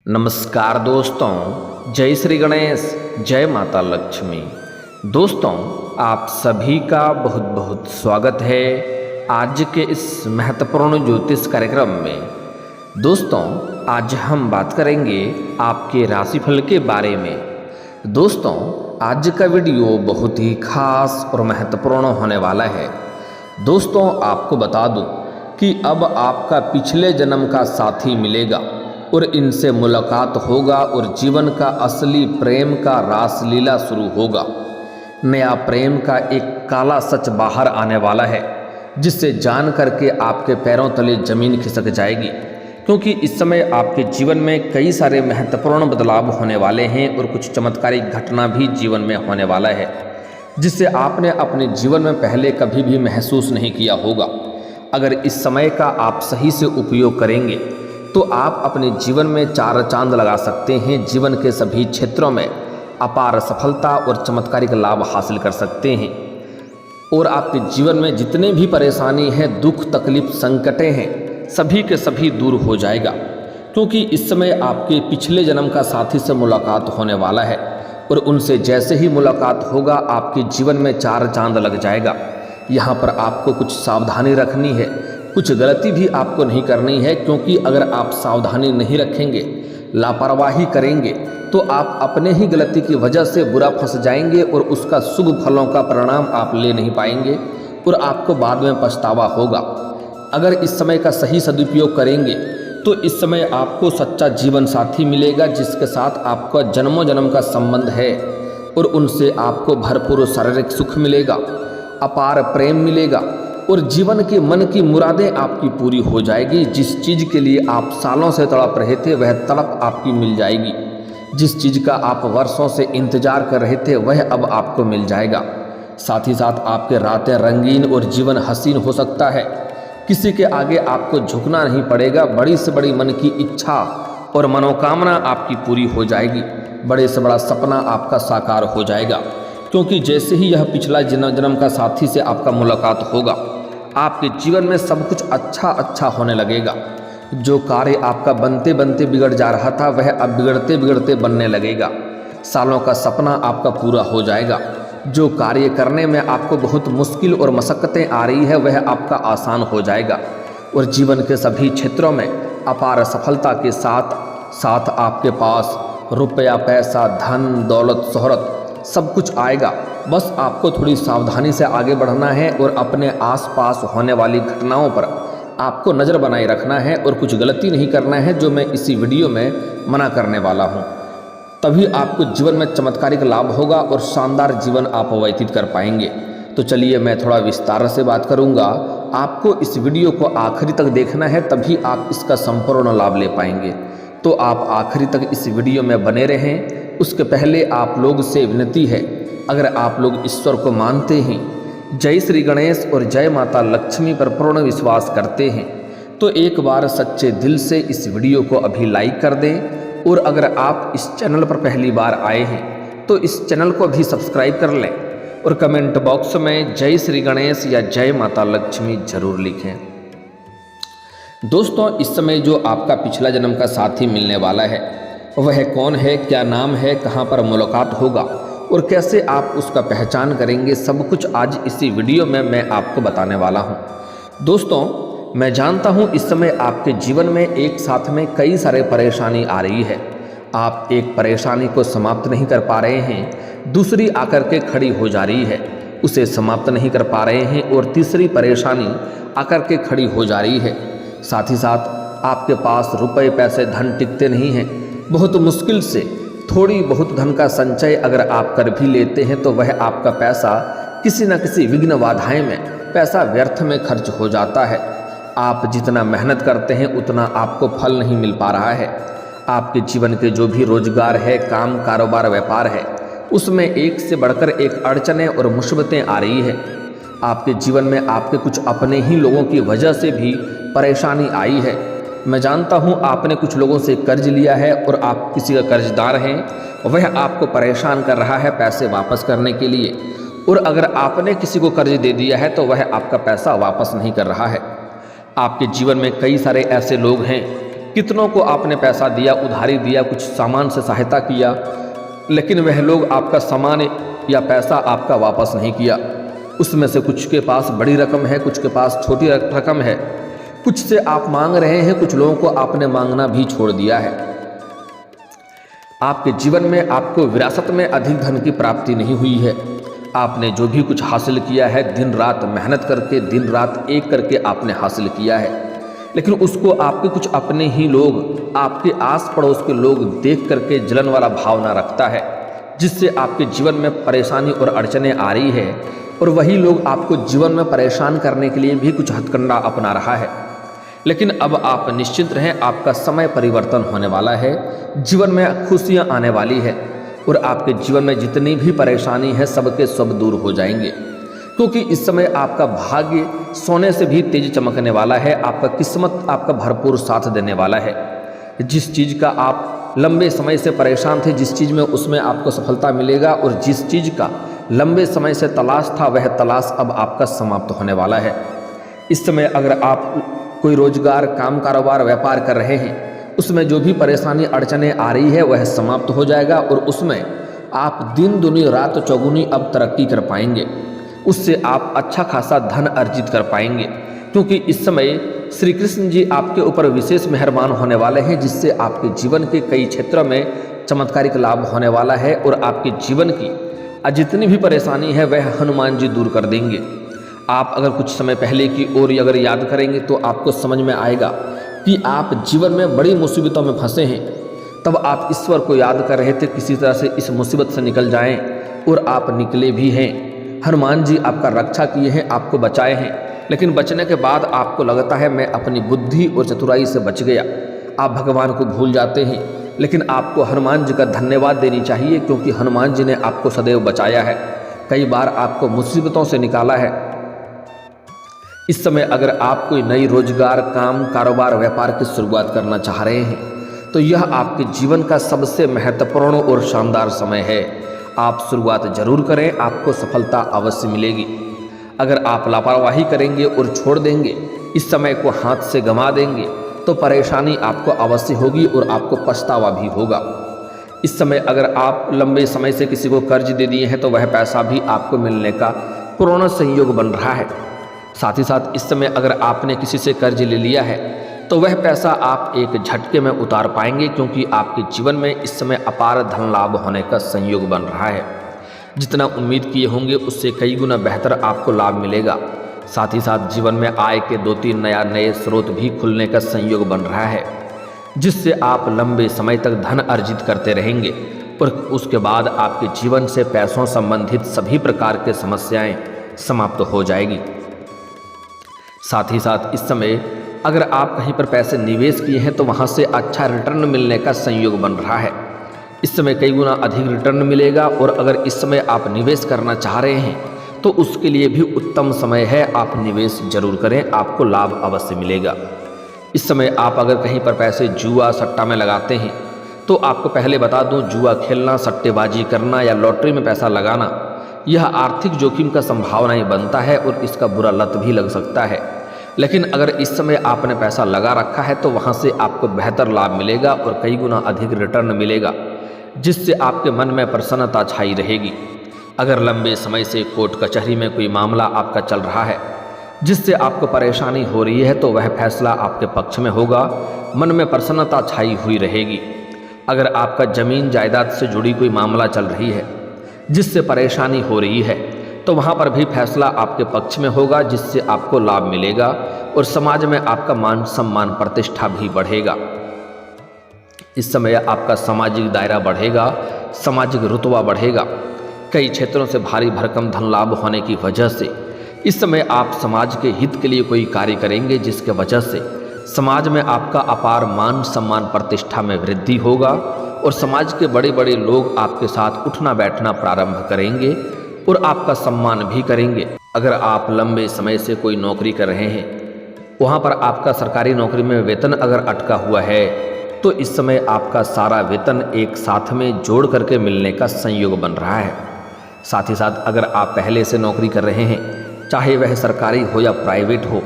नमस्कार दोस्तों, जय श्री गणेश, जय माता लक्ष्मी। दोस्तों, आप सभी का बहुत बहुत स्वागत है आज के इस महत्वपूर्ण ज्योतिष कार्यक्रम में। दोस्तों, आज हम बात करेंगे आपके राशिफल के बारे में। दोस्तों, आज का वीडियो बहुत ही खास और महत्वपूर्ण होने वाला है। दोस्तों, आपको बता दूं कि अब आपका पिछले जन्म का साथी मिलेगा और इनसे मुलाकात होगा और जीवन का असली प्रेम का रासलीला शुरू होगा। नया प्रेम का एक काला सच बाहर आने वाला है, जिससे जान करके आपके पैरों तले जमीन खिसक जाएगी, क्योंकि इस समय आपके जीवन में कई सारे महत्वपूर्ण बदलाव होने वाले हैं और कुछ चमत्कारिक घटना भी जीवन में होने वाला है, जिससे आपने अपने जीवन में पहले कभी भी महसूस नहीं किया होगा। अगर इस समय का आप सही से उपयोग करेंगे तो आप अपने जीवन में चार चांद लगा सकते हैं। जीवन के सभी क्षेत्रों में अपार सफलता और चमत्कारिक लाभ हासिल कर सकते हैं और आपके जीवन में जितने भी परेशानी हैं, दुख तकलीफ संकटें हैं, सभी के सभी दूर हो जाएगा, क्योंकि इस समय आपके पिछले जन्म का साथी से मुलाकात होने वाला है और उनसे जैसे ही मुलाकात होगा आपके जीवन में चार चांद लग जाएगा। यहाँ पर आपको कुछ सावधानी रखनी है, कुछ गलती भी आपको नहीं करनी है, क्योंकि अगर आप सावधानी नहीं रखेंगे, लापरवाही करेंगे, तो आप अपने ही गलती की वजह से बुरा फंस जाएंगे और उसका शुभ फलों का परिणाम आप ले नहीं पाएंगे और आपको बाद में पछतावा होगा। अगर इस समय का सही सदुपयोग करेंगे तो इस समय आपको सच्चा जीवन साथी मिलेगा, जिसके साथ आपका जन्मों जन्म का संबंध है और उनसे आपको भरपूर शारीरिक सुख मिलेगा, अपार प्रेम मिलेगा और जीवन के मन की मुरादें आपकी पूरी हो जाएगी। जिस चीज़ के लिए आप सालों से तड़प रहे थे वह तड़प आपकी मिल जाएगी। जिस चीज़ का आप वर्षों से इंतजार कर रहे थे वह अब आपको मिल जाएगा। साथ ही साथ आपके रातें रंगीन और जीवन हसीन हो सकता है। किसी के आगे आपको झुकना नहीं पड़ेगा। बड़ी से बड़ी मन की इच्छा और मनोकामना आपकी पूरी हो जाएगी। बड़े से बड़ा सपना आपका साकार हो जाएगा, क्योंकि जैसे ही यह पिछला जन्म का साथी से आपका मुलाकात होगा, आपके जीवन में सब कुछ अच्छा होने लगेगा। जो कार्य आपका बनते बनते बिगड़ जा रहा था वह अब बिगड़ते बिगड़ते बनने लगेगा। सालों का सपना आपका पूरा हो जाएगा। जो कार्य करने में आपको बहुत मुश्किल और मशक्क़तें आ रही है वह आपका आसान हो जाएगा और जीवन के सभी क्षेत्रों में अपार सफलता के साथ साथ आपके पास रुपया पैसा धन दौलत शोहरत सब कुछ आएगा। बस आपको थोड़ी सावधानी से आगे बढ़ना है और अपने आसपास होने वाली घटनाओं पर आपको नज़र बनाए रखना है और कुछ गलती नहीं करना है, जो मैं इसी वीडियो में मना करने वाला हूं। तभी आपको जीवन में चमत्कारिक लाभ होगा और शानदार जीवन आप व्यतीत कर पाएंगे। तो चलिए मैं थोड़ा विस्तार से बात करूंगा। आपको इस वीडियो को आखिरी तक देखना है, तभी आप इसका संपूर्ण लाभ ले पाएंगे। तो आप आखिरी तक इस वीडियो में बने रहें। उसके पहले आप लोग से विनती है, अगर आप लोग ईश्वर को मानते हैं, जय श्री गणेश और जय माता लक्ष्मी पर पूर्ण विश्वास करते हैं, तो एक बार सच्चे दिल से इस वीडियो को अभी लाइक कर दें। और अगर आप इस चैनल पर पहली बार आए हैं तो इस चैनल को भी सब्सक्राइब कर लें और कमेंट बॉक्स में जय श्री गणेश या जय माता लक्ष्मी जरूर लिखें। दोस्तों, इस समय जो आपका पिछला जन्म का साथी मिलने वाला है वह कौन है, क्या नाम है, कहाँ पर मुलाकात होगा और कैसे आप उसका पहचान करेंगे, सब कुछ आज इसी वीडियो में मैं आपको बताने वाला हूं। दोस्तों, मैं जानता हूं इस समय आपके जीवन में एक साथ में कई सारे परेशानी आ रही है। आप एक परेशानी को समाप्त नहीं कर पा रहे हैं, दूसरी आकर के खड़ी हो जा रही है, उसे समाप्त नहीं कर पा रहे हैं और तीसरी परेशानी आकर के खड़ी हो जा रही है। साथ ही साथ आपके पास रुपए पैसे धन टिकते नहीं हैं। बहुत मुश्किल से थोड़ी बहुत धन का संचय अगर आप कर भी लेते हैं तो वह आपका पैसा किसी न किसी विघ्न बाधाएं में पैसा व्यर्थ में खर्च हो जाता है। आप जितना मेहनत करते हैं उतना आपको फल नहीं मिल पा रहा है। आपके जीवन के जो भी रोजगार है, काम कारोबार व्यापार है, उसमें एक से बढ़कर एक अड़चनें और मुसीबतें आ रही है। आपके जीवन में आपके कुछ अपने ही लोगों की वजह से भी परेशानी आई है। मैं जानता हूं आपने कुछ लोगों से कर्ज लिया है और आप किसी का कर्जदार हैं, वह आपको परेशान कर रहा है पैसे वापस करने के लिए, और अगर आपने किसी को कर्ज दे दिया है तो वह आपका पैसा वापस नहीं कर रहा है। आपके जीवन में कई सारे ऐसे लोग हैं कितनों को आपने पैसा दिया, उधारी दिया, कुछ सामान से सहायता किया, लेकिन वह लोग आपका सामान या पैसा आपका वापस नहीं किया। उसमें से कुछ के पास बड़ी रकम है, कुछ के पास छोटी रकम है, कुछ से आप मांग रहे हैं, कुछ लोगों को आपने मांगना भी छोड़ दिया है। आपके जीवन में आपको विरासत में अधिक धन की प्राप्ति नहीं हुई है। आपने जो भी कुछ हासिल किया है दिन रात मेहनत करके, दिन रात एक करके आपने हासिल किया है, लेकिन उसको आपके कुछ अपने ही लोग, आपके आस पड़ोस के लोग देख करके जलन वाला भावना रखता है, जिससे आपके जीवन में परेशानी और अड़चने आ रही है। और वही लोग आपको जीवन में परेशान करने के लिए भी कुछ हथकंडा अपना रहा है। लेकिन अब आप निश्चिंत रहें, आपका समय परिवर्तन होने वाला है, जीवन में खुशियाँ आने वाली है और आपके जीवन में जितनी भी परेशानी है सबके सब दूर हो जाएंगे, क्योंकि इस समय आपका भाग्य सोने से भी तेज चमकने वाला है। आपका किस्मत आपका भरपूर साथ देने वाला है। जिस चीज़ का आप लंबे समय से परेशान थे, जिस चीज़ में उसमें आपको सफलता मिलेगा, और जिस चीज़ का लंबे समय से तलाश था वह तलाश अब आपका समाप्त होने वाला है। इस समय अगर आप कोई रोजगार, काम, कारोबार, व्यापार कर रहे हैं, उसमें जो भी परेशानी अड़चने आ रही है वह समाप्त हो जाएगा और उसमें आप दिन दुनी रात चौगुनी अब तरक्की कर पाएंगे। उससे आप अच्छा खासा धन अर्जित कर पाएंगे, क्योंकि इस समय श्री कृष्ण जी आपके ऊपर विशेष मेहरबान होने वाले हैं, जिससे आपके जीवन के कई क्षेत्रों में चमत्कारिक लाभ होने वाला है और आपके जीवन की जितनी भी परेशानी है वह हनुमान जी दूर कर देंगे। आप अगर कुछ समय पहले की ओर अगर याद करेंगे तो आपको समझ में आएगा कि आप जीवन में बड़ी मुसीबतों में फंसे हैं। तब आप ईश्वर को याद कर रहे थे किसी तरह से इस मुसीबत से निकल जाएं, और आप निकले भी हैं। हनुमान जी आपका रक्षा किए हैं, आपको बचाए हैं, लेकिन बचने के बाद आपको लगता है मैं अपनी बुद्धि और चतुराई से बच गया। आप भगवान को भूल जाते हैं, लेकिन आपको हनुमान जी का धन्यवाद देनी चाहिए, क्योंकि हनुमान जी ने आपको सदैव बचाया है, कई बार आपको मुसीबतों से निकाला है। इस समय अगर आप कोई नई रोजगार, काम, कारोबार, व्यापार की शुरुआत करना चाह रहे हैं तो यह आपके जीवन का सबसे महत्वपूर्ण और शानदार समय है। आप शुरुआत जरूर करें, आपको सफलता अवश्य मिलेगी। अगर आप लापरवाही करेंगे और छोड़ देंगे, इस समय को हाथ से गंवा देंगे, तो परेशानी आपको अवश्य होगी और आपको पछतावा भी होगा। इस समय अगर आप लंबे समय से किसी को कर्ज दे दिए हैं तो वह पैसा भी आपको मिलने का पूर्ण संयोग बन रहा है। साथ ही साथ इस समय अगर आपने किसी से कर्ज ले लिया है तो वह पैसा आप एक झटके में उतार पाएंगे, क्योंकि आपके जीवन में इस समय अपार धन लाभ होने का संयोग बन रहा है। जितना उम्मीद किए होंगे उससे कई गुना बेहतर आपको लाभ मिलेगा। साथ ही साथ जीवन में आय के 2-3 नए स्रोत भी खुलने का संयोग बन रहा है, जिससे आप लंबे समय तक धन अर्जित करते रहेंगे और उसके बाद आपके जीवन से पैसों संबंधित सभी प्रकार के समस्याएं समाप्त हो जाएगी। साथ ही साथ इस समय अगर आप कहीं पर पैसे निवेश किए हैं तो वहां से अच्छा रिटर्न मिलने का संयोग बन रहा है। इस समय कई गुना अधिक रिटर्न मिलेगा, और अगर इस समय आप निवेश करना चाह रहे हैं तो उसके लिए भी उत्तम समय है। आप निवेश जरूर करें, आपको लाभ अवश्य मिलेगा। इस समय आप अगर कहीं पर पैसे जुआ, सट्टा में लगाते हैं तो आपको पहले बता दूं, जुआ खेलना, सट्टेबाजी करना या लॉटरी में पैसा लगाना, यह आर्थिक जोखिम का संभावनाएं बनता है और इसका बुरा लत भी लग सकता है। लेकिन अगर इस समय आपने पैसा लगा रखा है तो वहाँ से आपको बेहतर लाभ मिलेगा और कई गुना अधिक रिटर्न मिलेगा, जिससे आपके मन में प्रसन्नता छाई रहेगी। अगर लंबे समय से कोर्ट कचहरी में कोई मामला आपका चल रहा है जिससे आपको परेशानी हो रही है तो वह फैसला आपके पक्ष में होगा, मन में प्रसन्नता छाई हुई रहेगी। अगर आपका जमीन जायदाद से जुड़ी कोई मामला चल रही है जिससे परेशानी हो रही है तो वहाँ पर भी फैसला आपके पक्ष में होगा, जिससे आपको लाभ मिलेगा और समाज में आपका मान सम्मान प्रतिष्ठा भी बढ़ेगा। इस समय आपका सामाजिक दायरा बढ़ेगा, सामाजिक रुतबा बढ़ेगा। कई क्षेत्रों से भारी भरकम धन लाभ होने की वजह से इस समय आप समाज के हित के लिए कोई कार्य करेंगे, जिसके वजह से समाज में आपका अपार मान सम्मान प्रतिष्ठा में वृद्धि होगा और समाज के बड़े बड़े लोग आपके साथ उठना बैठना प्रारंभ करेंगे और आपका सम्मान भी करेंगे। अगर आप लंबे समय से कोई नौकरी कर रहे हैं, वहाँ पर आपका सरकारी नौकरी में वेतन अगर अटका हुआ है तो इस समय आपका सारा वेतन एक साथ में जोड़ करके मिलने का संयोग बन रहा है। साथ ही साथ अगर आप पहले से नौकरी कर रहे हैं, चाहे वह सरकारी हो या प्राइवेट हो,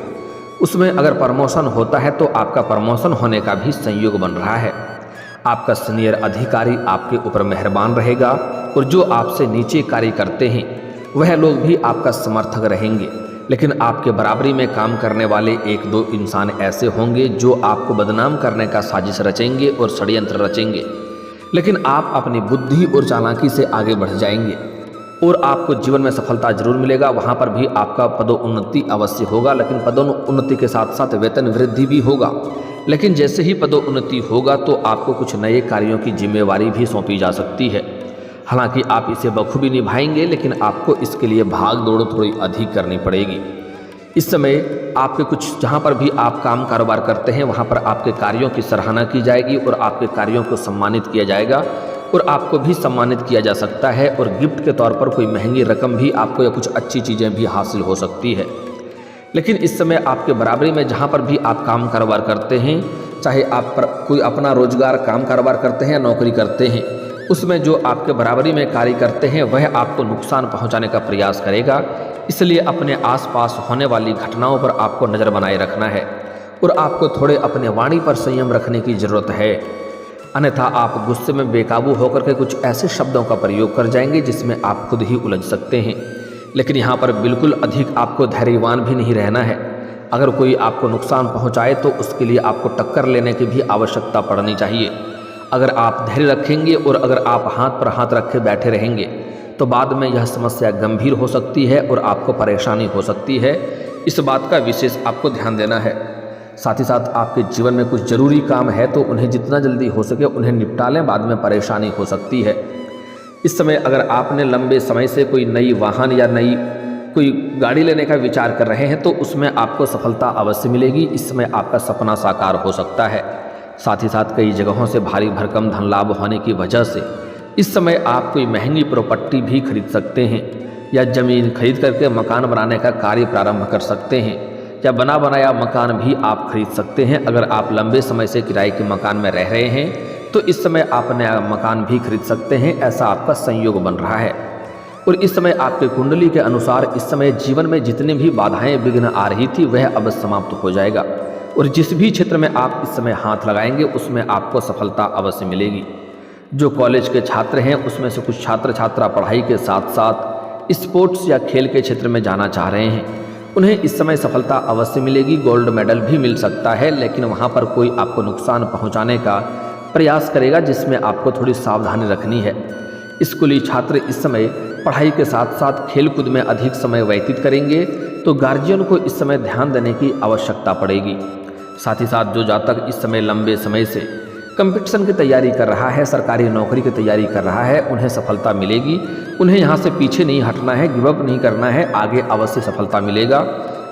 उसमें अगर प्रमोशन होता है तो आपका प्रमोशन होने का भी संयोग बन रहा है। आपका सीनियर अधिकारी आपके ऊपर मेहरबान रहेगा और जो आपसे नीचे कार्य करते हैं वह लोग भी आपका समर्थक रहेंगे। लेकिन आपके बराबरी में काम करने वाले एक दो इंसान ऐसे होंगे जो आपको बदनाम करने का साजिश रचेंगे और षड्यंत्र रचेंगे। लेकिन आप अपनी बुद्धि और चालाकी से आगे बढ़ जाएंगे और आपको जीवन में सफलता जरूर मिलेगा। वहाँ पर भी आपका पदोन्नति अवश्य होगा, लेकिन पदोन्नति के साथ साथ वेतन वृद्धि भी होगा। लेकिन जैसे ही पदोन्नति होगा तो आपको कुछ नए कार्यों की जिम्मेवारी भी सौंपी जा सकती है। हालांकि आप इसे बखूबी निभाएंगे, लेकिन आपको इसके लिए भाग दौड़ थोड़ी अधिक करनी पड़ेगी। इस समय आपके कुछ जहाँ पर भी आप काम कारोबार करते हैं वहाँ पर आपके कार्यों की सराहना की जाएगी और आपके कार्यों को सम्मानित किया जाएगा और आपको भी सम्मानित किया जा सकता है और गिफ्ट के तौर पर कोई महंगी रकम भी आपको या कुछ अच्छी चीज़ें भी हासिल हो सकती है। लेकिन इस समय आपके बराबरी में जहाँ पर भी आप काम कारोबार करते हैं, चाहे आप पर कोई अपना रोजगार काम कारोबार करते हैं या नौकरी करते हैं, उसमें जो आपके बराबरी में कार्य करते हैं वह आपको नुकसान पहुँचाने का प्रयास करेगा। इसलिए अपने आसपास होने वाली घटनाओं पर आपको नज़र बनाए रखना है और आपको थोड़े अपने वाणी पर संयम रखने की ज़रूरत है। अन्यथा आप गुस्से में बेकाबू होकर के कुछ ऐसे शब्दों का प्रयोग कर जाएंगे जिसमें आप खुद ही उलझ सकते हैं। लेकिन यहाँ पर बिल्कुल अधिक आपको धैर्यवान भी नहीं रहना है। अगर कोई आपको नुकसान पहुँचाए तो उसके लिए आपको टक्कर लेने की भी आवश्यकता पड़नी चाहिए। अगर आप धैर्य रखेंगे और अगर आप हाथ पर हाथ रखे बैठे रहेंगे तो बाद में यह समस्या गंभीर हो सकती है और आपको परेशानी हो सकती है। इस बात का विशेष आपको ध्यान देना है। साथ ही साथ आपके जीवन में कुछ जरूरी काम है तो उन्हें जितना जल्दी हो सके उन्हें निपटा लें, बाद में परेशानी हो सकती है। इस समय अगर आपने लंबे समय से कोई नई वाहन या नई कोई गाड़ी लेने का विचार कर रहे हैं तो उसमें आपको सफलता अवश्य मिलेगी। इस समय आपका सपना साकार हो सकता है। साथ ही साथ कई जगहों से भारी भरकम धन लाभ होने की वजह से इस समय आप कोई महंगी प्रॉपर्टी भी खरीद सकते हैं या ज़मीन खरीद करके मकान बनाने का कार्य प्रारंभ कर सकते हैं या बना बनाया मकान भी आप खरीद सकते हैं। अगर आप लंबे समय से किराए के मकान में रह रहे हैं तो इस समय आप नया मकान भी खरीद सकते हैं। ऐसा आपका संयोग बन रहा है। और इस समय आपके कुंडली के अनुसार इस समय जीवन में जितनी भी बाधाएं विघ्न आ रही थी वह अब समाप्त हो जाएगा और जिस भी क्षेत्र में आप इस समय हाथ लगाएंगे उसमें आपको सफलता अवश्य मिलेगी। जो कॉलेज के छात्र हैं उसमें से कुछ छात्र छात्रा पढ़ाई के साथ साथ स्पोर्ट्स या खेल के क्षेत्र में जाना चाह रहे हैं, उन्हें इस समय सफलता अवश्य मिलेगी। गोल्ड मेडल भी मिल सकता है, लेकिन वहाँ पर कोई आपको नुकसान पहुँचाने का प्रयास करेगा जिसमें आपको थोड़ी सावधानी रखनी है। स्कूली छात्र इस समय पढ़ाई के साथ साथ खेलकूद में अधिक समय व्यतीत करेंगे तो गार्जियन को इस समय ध्यान देने की आवश्यकता पड़ेगी। साथ ही साथ जो जातक इस समय लंबे समय से कंपटीशन की तैयारी कर रहा है, सरकारी नौकरी की तैयारी कर रहा है, उन्हें सफलता मिलेगी। उन्हें यहाँ से पीछे नहीं हटना है, गिवअप नहीं करना है, आगे अवश्य सफलता मिलेगा।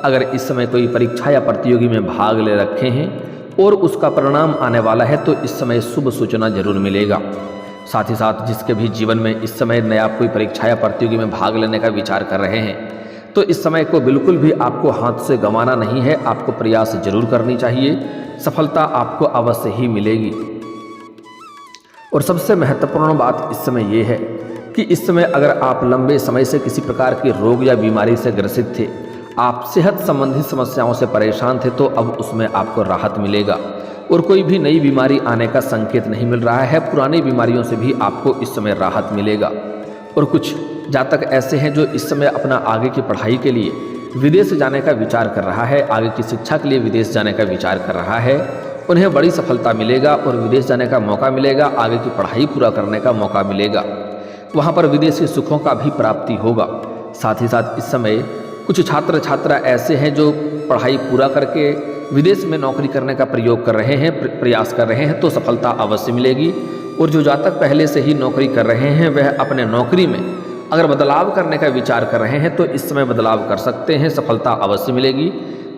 अगर इस समय कोई परीक्षा या प्रतियोगी में भाग ले रखे हैं और उसका परिणाम आने वाला है तो इस समय शुभ सूचना जरूर मिलेगा। साथ ही साथ जिसके भी जीवन में इस समय नया कोई परीक्षा या प्रतियोगी में भाग लेने का विचार कर रहे हैं तो इस समय को बिल्कुल भी आपको हाथ से गंवाना नहीं है, आपको प्रयास जरूर करनी चाहिए। सफलता आपको अवश्य ही मिलेगी। और सबसे महत्वपूर्ण बात इस समय ये है कि इस समय अगर आप लंबे समय से किसी प्रकार के रोग या बीमारी से ग्रसित थे, आप सेहत संबंधी समस्याओं से परेशान थे, तो अब उसमें आपको राहत मिलेगा और कोई भी नई बीमारी आने का संकेत नहीं मिल रहा है। पुरानी बीमारियों से भी आपको इस समय राहत मिलेगा। और कुछ जातक ऐसे हैं जो इस समय अपना आगे की पढ़ाई के लिए विदेश जाने का विचार कर रहा है, आगे की शिक्षा के लिए विदेश जाने का विचार कर रहा है, उन्हें बड़ी सफलता मिलेगा और विदेश जाने का मौका मिलेगा, आगे की पढ़ाई पूरा करने का मौका मिलेगा, वहाँ पर विदेशी सुखों का भी प्राप्ति होगा। साथ ही साथ इस समय कुछ छात्र छात्रा ऐसे हैं जो पढ़ाई पूरा करके विदेश में नौकरी करने का प्रयोग कर रहे हैं, प्रयास कर रहे हैं, तो सफलता अवश्य मिलेगी। और जो जातक पहले से ही नौकरी कर रहे हैं वह अपने नौकरी में अगर बदलाव करने का विचार कर रहे हैं तो इस समय बदलाव कर सकते हैं, सफलता अवश्य मिलेगी।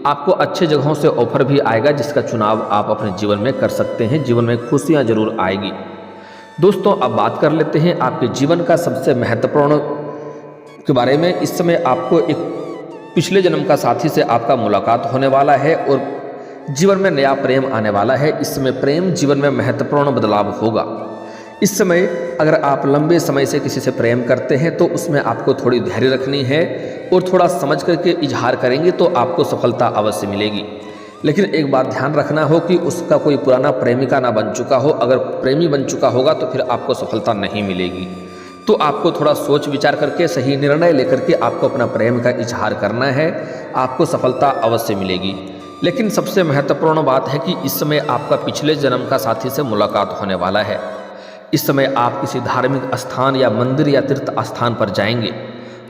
आपको अच्छे जगहों से ऑफर भी आएगा जिसका चुनाव आप अपने जीवन में कर सकते हैं, जीवन में खुशियां जरूर आएगी। दोस्तों अब बात कर लेते हैं आपके जीवन का सबसे महत्वपूर्ण के बारे में। इस समय आपको एक पिछले जन्म का साथी से आपका मुलाकात होने वाला है और जीवन में नया प्रेम आने वाला है। इस समय प्रेम जीवन में महत्वपूर्ण बदलाव होगा। इस समय अगर आप लंबे समय से किसी से प्रेम करते हैं तो उसमें आपको थोड़ी धैर्य रखनी है और थोड़ा समझ करके इजहार करेंगे तो आपको सफलता अवश्य मिलेगी। लेकिन एक बात ध्यान रखना हो कि उसका कोई पुराना प्रेमिका ना बन चुका हो। अगर प्रेमी बन चुका होगा तो फिर आपको सफलता नहीं मिलेगी। तो आपको थोड़ा सोच विचार करके सही निर्णय लेकर के आपको अपना प्रेम का इजहार करना है, आपको सफलता अवश्य मिलेगी। लेकिन सबसे महत्वपूर्ण बात है कि इस समय आपका पिछले जन्म का साथी से मुलाकात होने वाला है। इस समय आप किसी धार्मिक स्थान या मंदिर या तीर्थ स्थान पर जाएंगे।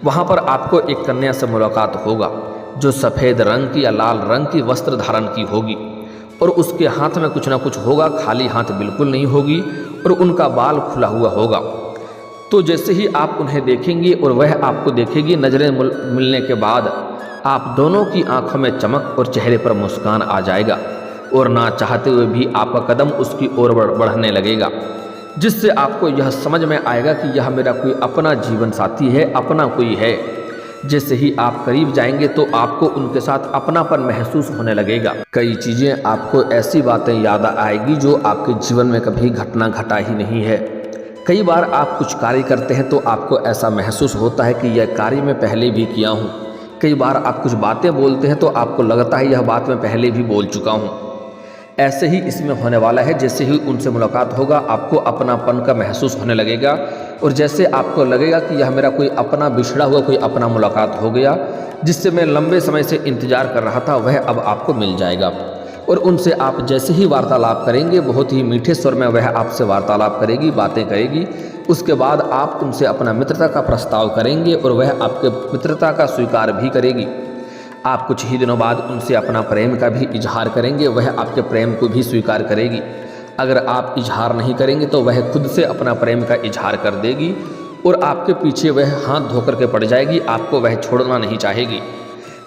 वहाँ पर आपको एक कन्या से मुलाकात होगा जो सफ़ेद रंग की या लाल रंग की वस्त्र धारण की होगी और उसके हाथ में कुछ ना कुछ होगा, खाली हाथ बिल्कुल नहीं होगी और उनका बाल खुला हुआ होगा। तो जैसे ही आप उन्हें देखेंगे और वह आपको देखेगी, नज़रें मिलने के बाद आप दोनों की आंखों में चमक और चेहरे पर मुस्कान आ जाएगा और ना चाहते हुए भी आपका कदम उसकी ओर बढ़ने लगेगा, जिससे आपको यह समझ में आएगा कि यह मेरा कोई अपना जीवन साथी है, अपना कोई है। जैसे ही आप करीब जाएंगे तो आपको उनके साथ अपनापन महसूस होने लगेगा। कई चीज़ें आपको ऐसी बातें याद आएगी जो आपके जीवन में कभी घटना घटा ही नहीं है। कई बार आप कुछ कार्य करते हैं तो आपको ऐसा महसूस होता है कि यह कार्य मैं पहले भी किया हूँ। कई बार आप कुछ बातें बोलते हैं तो आपको लगता है यह बात मैं पहले भी बोल चुका हूँ। ऐसे ही इसमें होने वाला है। जैसे ही उनसे मुलाकात होगा आपको अपनापन का महसूस होने लगेगा और जैसे आपको लगेगा कि यह मेरा कोई अपना बिछड़ा हुआ कोई अपना मुलाकात हो गया, जिससे मैं लंबे समय से इंतजार कर रहा था, वह अब आपको मिल जाएगा। और उनसे आप जैसे ही वार्तालाप करेंगे, बहुत ही मीठे स्वर में वह आपसे वार्तालाप करेगी, बातें करेगी। उसके बाद आप उनसे अपना मित्रता का प्रस्ताव करेंगे और वह आपके मित्रता का स्वीकार भी करेगी। आप कुछ ही दिनों बाद उनसे अपना प्रेम का भी इजहार करेंगे, वह आपके प्रेम को भी स्वीकार करेगी। अगर आप इजहार नहीं करेंगे तो वह खुद से अपना प्रेम का इजहार कर देगी और आपके पीछे वह हाथ धोकर के पड़ जाएगी। आपको वह छोड़ना नहीं चाहेगी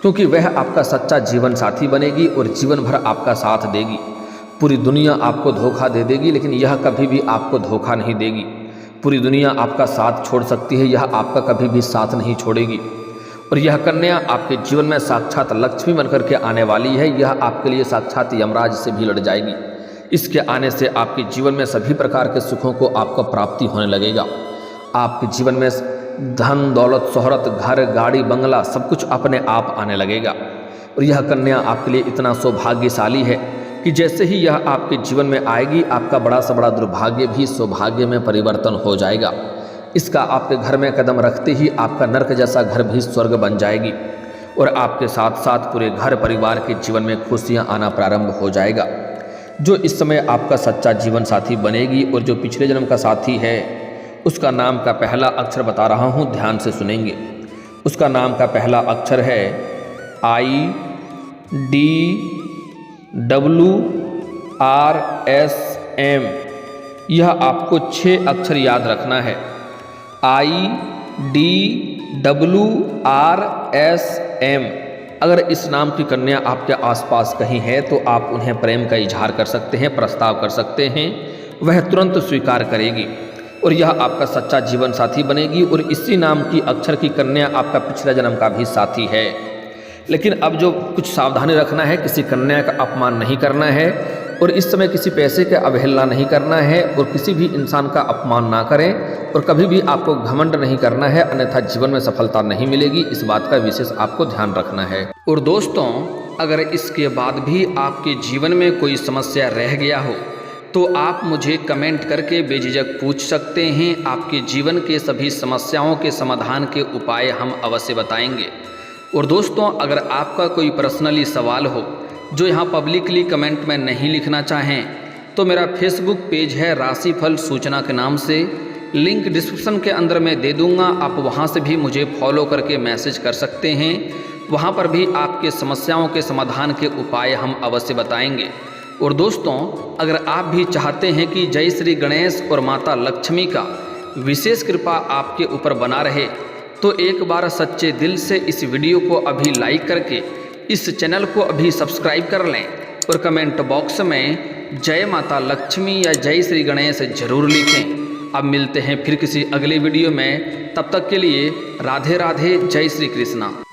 क्योंकि वह आपका सच्चा जीवन साथी बनेगी और जीवन भर आपका साथ देगी। पूरी दुनिया आपको धोखा दे देगी लेकिन यह कभी भी आपको धोखा नहीं देगी। पूरी दुनिया आपका साथ छोड़ सकती है, यह आपका कभी भी साथ नहीं छोड़ेगी। और यह कन्या आपके जीवन में साक्षात लक्ष्मी बनकर के आने वाली है। यह आपके लिए साक्षात यमराज से भी लड़ जाएगी। इसके आने से आपके जीवन में सभी प्रकार के सुखों को आपको प्राप्ति होने लगेगा। आपके जीवन में धन दौलत शोहरत घर गाड़ी बंगला सब कुछ अपने आप आने लगेगा। और यह कन्या आपके लिए इतना सौभाग्यशाली है कि जैसे ही यह आपके जीवन में आएगी आपका बड़ा से बड़ा दुर्भाग्य भी सौभाग्य में परिवर्तन हो जाएगा। इसका आपके घर में कदम रखते ही आपका नर्क जैसा घर भी स्वर्ग बन जाएगी और आपके साथ साथ पूरे घर परिवार के जीवन में खुशियां आना प्रारंभ हो जाएगा। जो इस समय आपका सच्चा जीवन साथी बनेगी और जो पिछले जन्म का साथी है उसका नाम का पहला अक्षर बता रहा हूँ, ध्यान से सुनेंगे। उसका नाम का पहला अक्षर है IDWRSM। यह आपको 6 अक्षर याद रखना है। IDWRSM। अगर इस नाम की कन्या आपके आसपास कहीं है तो आप उन्हें प्रेम का इजहार कर सकते हैं, प्रस्ताव कर सकते हैं, वह तुरंत स्वीकार करेगी और यह आपका सच्चा जीवन साथी बनेगी। और इसी नाम की अक्षर की कन्या आपका पिछले जन्म का भी साथी है। लेकिन अब जो कुछ सावधानी रखना है, किसी कन्या का अपमान नहीं करना है और इस समय किसी पैसे का अवहेलना नहीं करना है और किसी भी इंसान का अपमान ना करें और कभी भी आपको घमंड नहीं करना है, अन्यथा जीवन में सफलता नहीं मिलेगी। इस बात का विशेष आपको ध्यान रखना है। और दोस्तों, अगर इसके बाद भी आपके जीवन में कोई समस्या रह गया हो तो आप मुझे कमेंट करके बेझिझक पूछ सकते हैं। आपके जीवन के सभी समस्याओं के समाधान के उपाय हम अवश्य बताएंगे। और दोस्तों, अगर आपका कोई पर्सनली सवाल हो जो यहाँ पब्लिकली कमेंट में नहीं लिखना चाहें तो मेरा फेसबुक पेज है राशिफल सूचना के नाम से, लिंक डिस्क्रिप्शन के अंदर मैं दे दूँगा। आप वहाँ से भी मुझे फॉलो करके मैसेज कर सकते हैं। वहाँ पर भी आपके समस्याओं के समाधान के उपाय हम अवश्य बताएंगे। और दोस्तों, अगर आप भी चाहते हैं कि जय श्री गणेश और माता लक्ष्मी का विशेष कृपा आपके ऊपर बना रहे तो एक बार सच्चे दिल से इस वीडियो को अभी लाइक करके इस चैनल को अभी सब्सक्राइब कर लें और कमेंट बॉक्स में जय माता लक्ष्मी या जय श्री गणेश जरूर लिखें। अब मिलते हैं फिर किसी अगले वीडियो में, तब तक के लिए राधे राधे, जय श्री कृष्णा।